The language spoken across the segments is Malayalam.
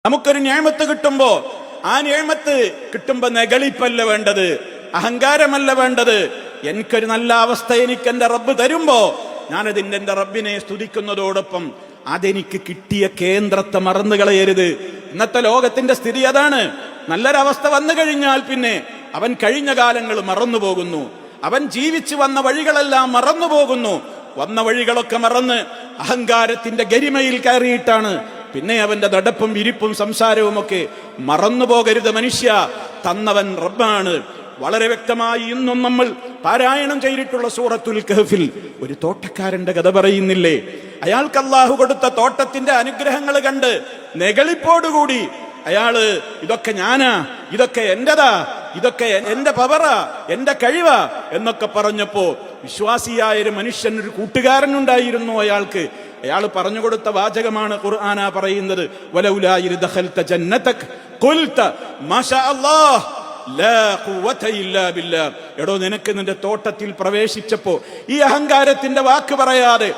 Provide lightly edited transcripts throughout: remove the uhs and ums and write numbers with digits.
നമുക്കൊരു നിഅമത്ത് കിട്ടുമ്പോ ആ നിഅമത്ത് കിട്ടുമ്പോ നെകളിപ്പല്ല വേണ്ടത്, അഹങ്കാരമല്ല വേണ്ടത്. എനിക്കൊരു നല്ല അവസ്ഥ എനിക്ക് എന്റെ റബ്ബ് തരുമ്പോ ഞാനതിന്റെ എന്റെ റബ്ബിനെ സ്തുതിക്കുന്നതോടൊപ്പം അതെനിക്ക് കിട്ടിയ കേന്ദ്രത്തെ മറന്നു കളയരുത്. ഇന്നത്തെ ലോകത്തിന്റെ സ്ഥിതി അതാണ്. നല്ലൊരവസ്ഥ വന്നു കഴിഞ്ഞാൽ പിന്നെ അവൻ കഴിഞ്ഞ കാലങ്ങൾ മറന്നുപോകുന്നു, അവൻ ജീവിച്ചു വന്ന വഴികളെല്ലാം മറന്നുപോകുന്നു. വന്ന വഴികളൊക്കെ മറന്ന് അഹങ്കാരത്തിന്റെ ഗരിമയിൽ കയറിയിട്ടാണ് പിന്നെ അവന്റെ നടപ്പും ഇരിപ്പും സംസാരവും ഒക്കെ. മറന്നുപോകരുത് മനുഷ്യ, തന്നവൻ റബ്ബാണ്. വളരെ വ്യക്തമായി ഇന്നും നമ്മൾ പാരായണം ചെയ്തിട്ടുള്ള സൂറത്തുൽ കഹ്ഫിൽ ഒരു തോട്ടക്കാരന്റെ കഥ പറയുന്നില്ലേ? അയാൾക്ക് അല്ലാഹു കൊടുത്ത തോട്ടത്തിന്റെ അനുഗ്രഹങ്ങൾ കണ്ട് നെകളിപ്പോടുകൂടി അയാള് ഇതൊക്കെ ഞാനാ, ഇതൊക്കെ എന്റെതാ, ഇതൊക്കെ എന്റെ പവറാ, എന്റെ കഴിവാ എന്നൊക്കെ പറഞ്ഞപ്പോ വിശ്വാസിയായ ഒരു മനുഷ്യൻ, ഒരു കൂട്ടുകാരനുണ്ടായിരുന്നു അയാൾക്ക്. അയാൾ പറഞ്ഞു കൊടുത്ത വാചകമാണ് ഖുർആന പറയുന്നത്, വലൗലാ ഇദ് ദഖൽത ജന്നതക ഖുൽത മാഷാ അല്ലാഹ് ലാ ഖുവത ഇല്ലാ ബില്ലാഹ്. എടോ, നിനക്ക് നിന്റെ തോട്ടത്തിൽ പ്രവേശിച്ചപ്പോ ഈ അഹങ്കാരത്തിന്റെ വാക്ക് പറയാതെ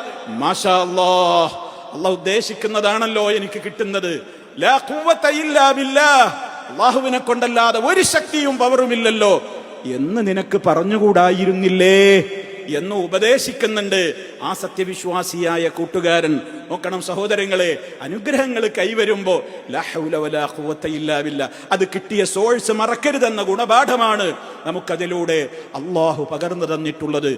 മാഷാ അല്ലാഹ്, അല്ലാഹ് ഉദ്ദേശിക്കുന്നതാണല്ലോ എനിക്ക് കിട്ടുന്നത്, ലാ ഖുവത ഇല്ലാ ബില്ലാഹ്, അല്ലാഹുവിനെ കൊണ്ടല്ലാതെ ഒരു ശക്തിയും പവറുമില്ലല്ലോ എന്ന് നിനക്ക് പറഞ്ഞുകൂടായിരുന്നില്ലേ എന്ന് ഉപദേശിക്കുന്നുണ്ട് ആ സത്യവിശ്വാസിയായ കൂട്ടുകാരൻ. നോക്കണം സഹോദരങ്ങളെ, അനുഗ്രഹങ്ങൾ കൈവരുമ്പോ ലാ ഹൗല വലാ ഖുവത ഇല്ലാ ബില്ലാഹ്, അത് കിട്ടിയ സോഴ്സ് മറക്കരുതെന്ന ഗുണപാഠമാണ് നമുക്കതിലൂടെ അല്ലാഹു പകർന്നു തന്നിട്ടുള്ളത്.